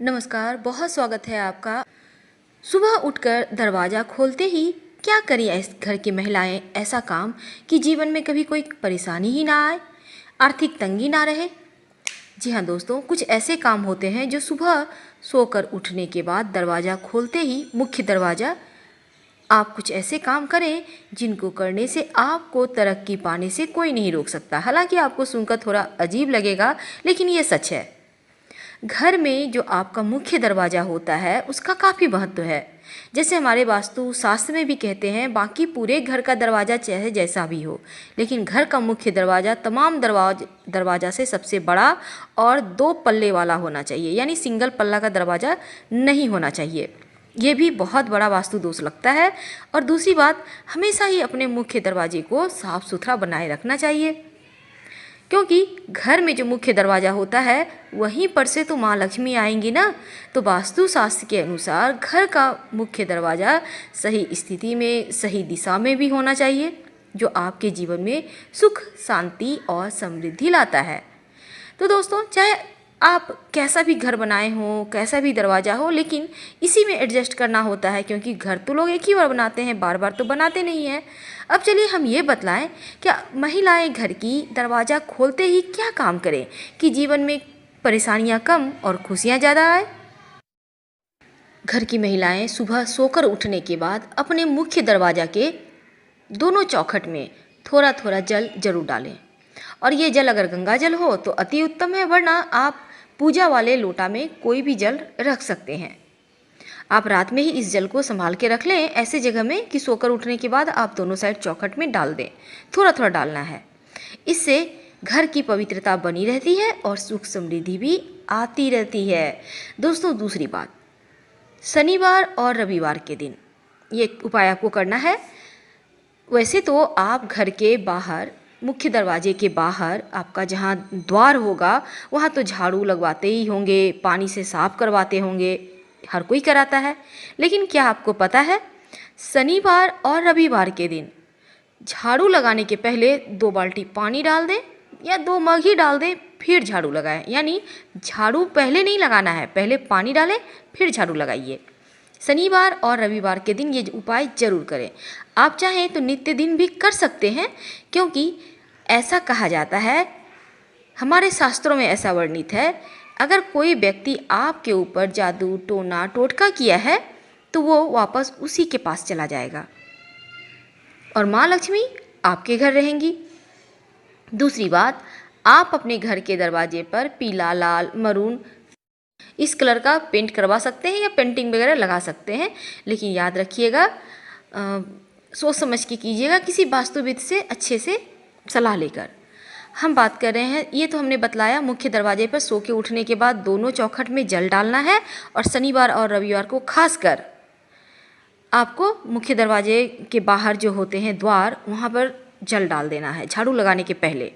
नमस्कार, बहुत स्वागत है आपका। सुबह उठकर दरवाज़ा खोलते ही क्या करें इस घर की महिलाएं ऐसा काम कि जीवन में कभी कोई परेशानी ही ना आए, आर्थिक तंगी ना रहे। जी हाँ दोस्तों, कुछ ऐसे काम होते हैं जो सुबह सोकर उठने के बाद दरवाज़ा खोलते ही मुख्य दरवाज़ा आप कुछ ऐसे काम करें जिनको करने से आपको तरक्की पाने से कोई नहीं रोक सकता। हालांकि आपको सुनकर थोड़ा अजीब लगेगा, लेकिन ये सच है। घर में जो आपका मुख्य दरवाज़ा होता है उसका काफ़ी महत्व है। जैसे हमारे वास्तु शास्त्र में भी कहते हैं, बाकी पूरे घर का दरवाज़ा चाहे जैसा भी हो, लेकिन घर का मुख्य दरवाज़ा तमाम दरवाज़ा से सबसे बड़ा और 2 पल्ले वाला होना चाहिए, यानी सिंगल पल्ला का दरवाज़ा नहीं होना चाहिए। ये भी बहुत बड़ा वास्तु दोष लगता है। और दूसरी बात, हमेशा ही अपने मुख्य दरवाजे को साफ़ सुथरा बनाए रखना चाहिए, क्योंकि घर में जो मुख्य दरवाज़ा होता है वहीं पर से तो माँ लक्ष्मी आएंगी ना। तो वास्तु शास्त्र के अनुसार घर का मुख्य दरवाज़ा सही स्थिति में, सही दिशा में भी होना चाहिए, जो आपके जीवन में सुख, शांति और समृद्धि लाता है। तो दोस्तों, चाहे आप कैसा भी घर बनाए हों, कैसा भी दरवाज़ा हो, लेकिन इसी में एडजस्ट करना होता है, क्योंकि घर तो लोग एक ही बार बनाते हैं, बार बार तो बनाते नहीं हैं। अब चलिए हम ये बतलाएं, क्या महिलाएं घर की दरवाज़ा खोलते ही क्या काम करें कि जीवन में परेशानियां कम और खुशियां ज़्यादा आए। घर की महिलाएं सुबह सोकर उठने के बाद अपने मुख्य दरवाज़ा के दोनों चौखट में थोड़ा थोड़ा जल जरूर डालें। और ये जल अगर गंगा जल हो तो अति उत्तम है, वरना आप पूजा वाले लोटा में कोई भी जल रख सकते हैं। आप रात में ही इस जल को संभाल के रख लें ऐसे जगह में कि सोकर उठने के बाद आप दोनों साइड चौखट में डाल दें। थोड़ा थोड़ा डालना है। इससे घर की पवित्रता बनी रहती है और सुख समृद्धि भी आती रहती है। दोस्तों, दूसरी बात, शनिवार और रविवार के दिन ये उपाय आपको करना है। वैसे तो आप घर के बाहर, मुख्य दरवाजे के बाहर आपका जहाँ द्वार होगा वहाँ तो झाड़ू लगवाते ही होंगे, पानी से साफ करवाते होंगे, हर कोई कराता है। लेकिन क्या आपको पता है, शनिवार और रविवार के दिन झाड़ू लगाने के पहले 2 बाल्टी पानी डाल दें या 2 मग ही डाल दें, फिर झाड़ू लगाएं। यानी झाड़ू पहले नहीं लगाना है, पहले पानी डालें फिर झाड़ू लगाइए। शनिवार और रविवार के दिन ये उपाय जरूर करें। आप चाहें तो नित्य दिन भी कर सकते हैं, क्योंकि ऐसा कहा जाता है, हमारे शास्त्रों में ऐसा वर्णित है, अगर कोई व्यक्ति आपके ऊपर जादू, टोना, टोटका किया है तो वो वापस उसी के पास चला जाएगा और माँ लक्ष्मी आपके घर रहेंगी। दूसरी बात, आप अपने घर के दरवाजे पर पीला, लाल, मरून इस कलर का पेंट करवा सकते हैं या पेंटिंग वगैरह लगा सकते हैं, लेकिन याद रखिएगा, सोच समझ के कीजिएगा, किसी वास्तुविद से अच्छे से सलाह लेकर। हम बात कर रहे हैं, ये तो हमने बतलाया, मुख्य दरवाजे पर सो के उठने के बाद दोनों चौखट में जल डालना है, और शनिवार और रविवार को खासकर आपको मुख्य दरवाजे के बाहर जो होते हैं द्वार, वहाँ पर जल डाल देना है झाड़ू लगाने के पहले।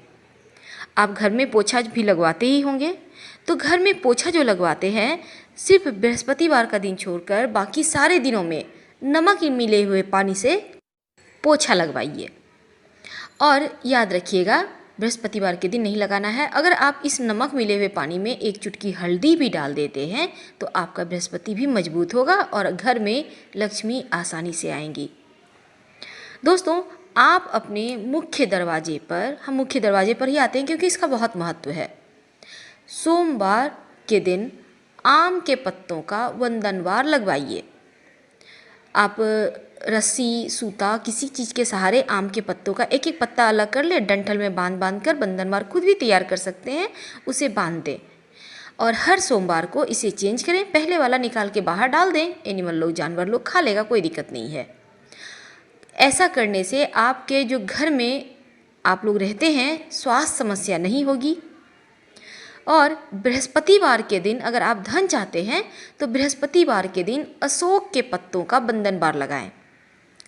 आप घर में पोछा भी लगवाते ही होंगे, तो घर में पोछा जो लगवाते हैं, सिर्फ बृहस्पतिवार का दिन छोड़कर बाकी सारे दिनों में नमक मिले हुए पानी से पोछा लगवाइए। और याद रखिएगा, बृहस्पतिवार के दिन नहीं लगाना है। अगर आप इस नमक मिले हुए पानी में 1 चुटकी हल्दी भी डाल देते हैं तो आपका बृहस्पति भी मजबूत होगा और घर में लक्ष्मी आसानी से आएंगी। दोस्तों, आप अपने मुख्य दरवाजे पर, हम मुख्य दरवाजे पर ही आते हैं क्योंकि इसका बहुत महत्व है, सोमवार के दिन आम के पत्तों का वंदनवार लगवाइए। आप रस्सी, सूता, किसी चीज़ के सहारे आम के पत्तों का एक एक पत्ता अलग कर ले, डंठल में बांध बांध कर बंधनवार खुद भी तैयार कर सकते हैं, उसे बांध दें और हर सोमवार को इसे चेंज करें। पहले वाला निकाल के बाहर डाल दें, एनिमल लोग, जानवर लोग खा लेगा, कोई दिक्कत नहीं है। ऐसा करने से आपके जो घर में आप लोग रहते हैं स्वास्थ्य समस्या नहीं होगी। और बृहस्पतिवार के दिन अगर आप धन चाहते हैं तो बृहस्पतिवार के दिन अशोक के पत्तों का बंधन बार लगाएं।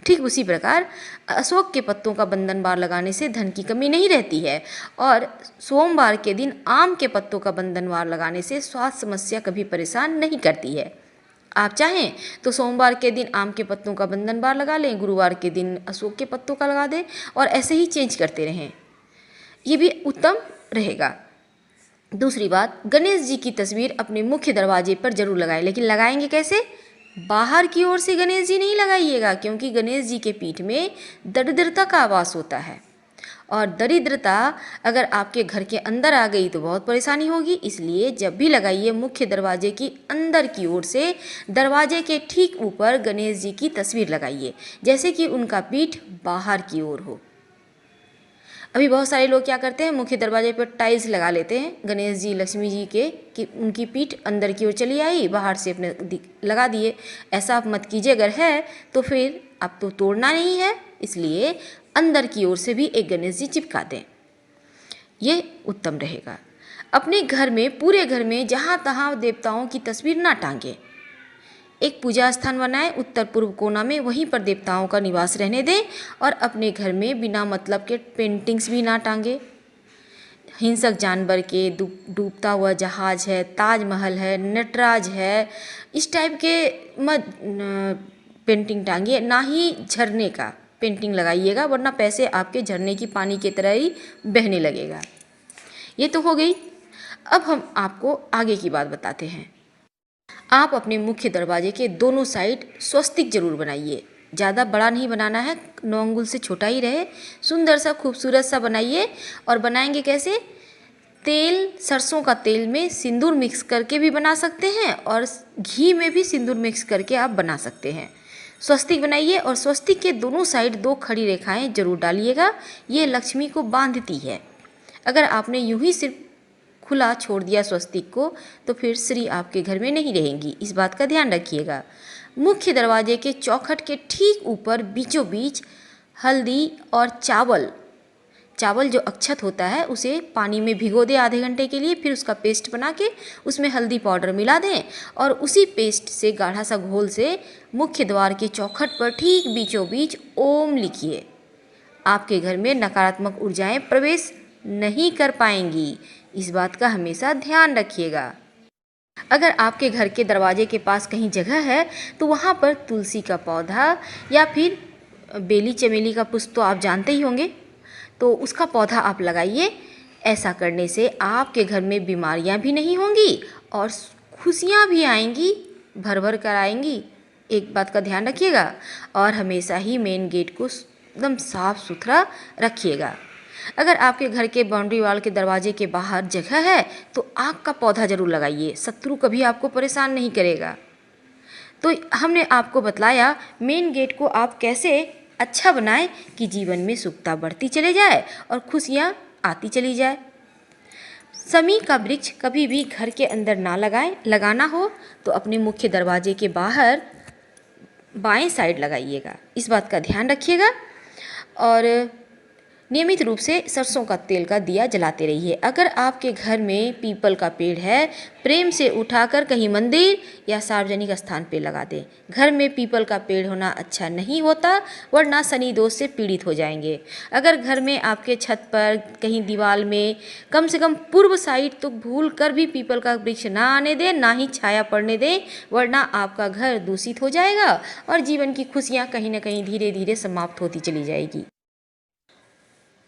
ठीक उसी प्रकार अशोक के पत्तों का बंधन बार लगाने से धन की कमी नहीं रहती है, और सोमवार के दिन आम के पत्तों का बंधन बार लगाने से स्वास्थ्य समस्या कभी परेशान नहीं करती है। आप चाहें तो सोमवार के दिन आम के पत्तों का बंधन बार लगा लें, गुरुवार के दिन अशोक के पत्तों का लगा दें और ऐसे ही चेंज करते रहें, ये भी उत्तम रहेगा। दूसरी बात, गणेश जी की तस्वीर अपने मुख्य दरवाजे पर जरूर लगाएं, लेकिन लगाएंगे कैसे? बाहर की ओर से गणेश जी नहीं लगाइएगा, क्योंकि गणेश जी के पीठ में दरिद्रता का वास होता है, और दरिद्रता अगर आपके घर के अंदर आ गई तो बहुत परेशानी होगी। इसलिए जब भी लगाइए, मुख्य दरवाजे की अंदर की ओर से दरवाजे के ठीक ऊपर गणेश जी की तस्वीर लगाइए, जैसे कि उनका पीठ बाहर की ओर हो। अभी बहुत सारे लोग क्या करते हैं, मुख्य दरवाजे पर टाइल्स लगा लेते हैं गणेश जी लक्ष्मी जी के, कि उनकी पीठ अंदर की ओर चली आई, बाहर से अपने लगा दिए। ऐसा आप मत कीजिए। अगर है तो फिर आपको तोड़ना नहीं है, इसलिए अंदर की ओर से भी एक गणेश जी चिपका दें, ये उत्तम रहेगा। अपने घर में, पूरे घर में जहाँ तहाँ देवताओं की तस्वीर ना टांगे। एक पूजा स्थान बनाएं उत्तर पूर्व कोना में, वहीं पर देवताओं का निवास रहने दें, और अपने घर में बिना मतलब के पेंटिंग्स भी ना टांगे। हिंसक जानवर के, डूबता हुआ जहाज है, ताजमहल है, नटराज है, इस टाइप के मत पेंटिंग टांगिए। ना ही झरने का पेंटिंग लगाइएगा, वरना पैसे आपके झरने की पानी की तरह ही बहने लगेगा। ये तो हो गई। अब हम आपको आगे की बात बताते हैं। आप अपने मुख्य दरवाजे के दोनों साइड स्वस्तिक जरूर बनाइए। ज़्यादा बड़ा नहीं बनाना है, 9 अंगुल से छोटा ही रहे, सुंदर सा खूबसूरत सा बनाइए। और बनाएंगे कैसे? तेल, सरसों का तेल में सिंदूर मिक्स करके भी बना सकते हैं, और घी में भी सिंदूर मिक्स करके आप बना सकते हैं। स्वस्तिक बनाइए, और स्वस्तिक के दोनों साइड 2 खड़ी रेखाएं जरूर डालिएगा, ये लक्ष्मी को बांधती है। अगर आपने यूं ही सिर्फ खुला छोड़ दिया स्वस्तिक को, तो फिर श्री आपके घर में नहीं रहेंगी, इस बात का ध्यान रखिएगा। मुख्य दरवाजे के चौखट के ठीक ऊपर बीचों बीच हल्दी और चावल जो अक्षत होता है उसे पानी में भिगो दें आधे घंटे के लिए, फिर उसका पेस्ट बना के उसमें हल्दी पाउडर मिला दें, और उसी पेस्ट से गाढ़ा सा घोल से मुख्य द्वार के चौखट पर ठीक बीचों बीच ओम लिखिए। आपके घर में नकारात्मक ऊर्जाएं प्रवेश नहीं कर पाएंगी, इस बात का हमेशा ध्यान रखिएगा। अगर आपके घर के दरवाजे के पास कहीं जगह है तो वहाँ पर तुलसी का पौधा या फिर बेली चमेली का पुष्प तो आप जानते ही होंगे, तो उसका पौधा आप लगाइए। ऐसा करने से आपके घर में बीमारियाँ भी नहीं होंगी और खुशियाँ भी आएंगी, भर भर कर आएंगी। एक बात का ध्यान रखिएगा, और हमेशा ही मेन गेट को एकदम साफ सुथरा रखिएगा। अगर आपके घर के बाउंड्री वाल के दरवाजे के बाहर जगह है तो आग का पौधा जरूर लगाइए, शत्रु कभी आपको परेशान नहीं करेगा। तो हमने आपको बतलाया मेन गेट को आप कैसे अच्छा बनाएं कि जीवन में सुखता बढ़ती चले जाए और खुशियाँ आती चली जाए। समी का वृक्ष कभी भी घर के अंदर ना लगाएं, लगाना हो तो अपने मुख्य दरवाजे के बाहर बाएं साइड लगाइएगा, इस बात का ध्यान रखिएगा। और नियमित रूप से सरसों का तेल का दिया जलाते रहिए। अगर आपके घर में पीपल का पेड़ है, प्रेम से उठाकर कहीं मंदिर या सार्वजनिक स्थान पर लगा दें। घर में पीपल का पेड़ होना अच्छा नहीं होता, वरना शनि दोष से पीड़ित हो जाएंगे। अगर घर में आपके छत पर कहीं दीवार में कम से कम पूर्व साइड तो भूल कर भी पीपल का वृक्ष ना आने दें, ना ही छाया पड़ने दें, वरना आपका घर दूषित हो जाएगा और जीवन की खुशियाँ कहीं ना कहीं धीरे धीरे समाप्त होती चली जाएगी।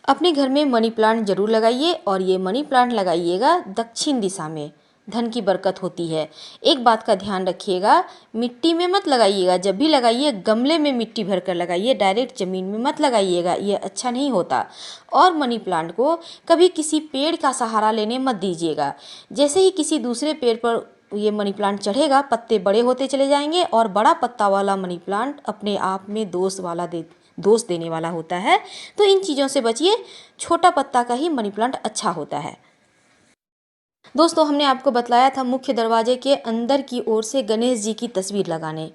अपने घर में मनी प्लांट जरूर लगाइए, और ये मनी प्लांट लगाइएगा दक्षिण दिशा में, धन की बरकत होती है। एक बात का ध्यान रखिएगा, मिट्टी में मत लगाइएगा, जब भी लगाइए गमले में मिट्टी भरकर लगाइए, डायरेक्ट ज़मीन में मत लगाइएगा, ये अच्छा नहीं होता। और मनी प्लांट को कभी किसी पेड़ का सहारा लेने मत दीजिएगा। जैसे ही किसी दूसरे पेड़ पर ये मनी प्लांट चढ़ेगा, पत्ते बड़े होते चले जाएंगे, और बड़ा पत्ता वाला मनी प्लांट अपने आप में दोष देने वाला होता है। तो इन चीज़ों से बचिए, छोटा पत्ता का ही मनी प्लांट अच्छा होता है। दोस्तों, हमने आपको बतलाया था मुख्य दरवाजे के अंदर की ओर से गणेश जी की तस्वीर लगाने।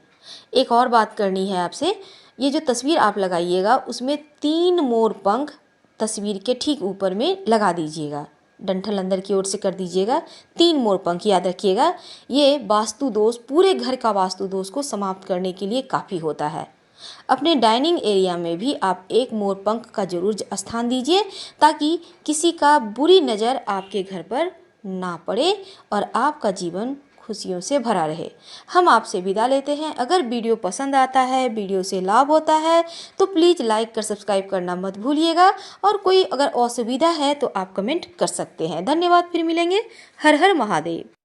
एक और बात करनी है आपसे, ये जो तस्वीर आप लगाइएगा उसमें 3 मोर पंख तस्वीर के ठीक ऊपर में लगा दीजिएगा, डंठल अंदर की ओर से कर दीजिएगा। 3 मोर पंख याद रखिएगा, ये वास्तु दोष, पूरे घर का वास्तु दोष को समाप्त करने के लिए काफ़ी होता है। अपने डाइनिंग एरिया में भी आप 1 मोर पंख का जरूर स्थान दीजिए, ताकि किसी का बुरी नज़र आपके घर पर ना पड़े और आपका जीवन खुशियों से भरा रहे। हम आपसे विदा लेते हैं। अगर वीडियो पसंद आता है, वीडियो से लाभ होता है तो प्लीज़ लाइक कर सब्सक्राइब करना मत भूलिएगा, और कोई अगर असुविधा है तो आप कमेंट कर सकते हैं। धन्यवाद, फिर मिलेंगे। हर हर महादेव।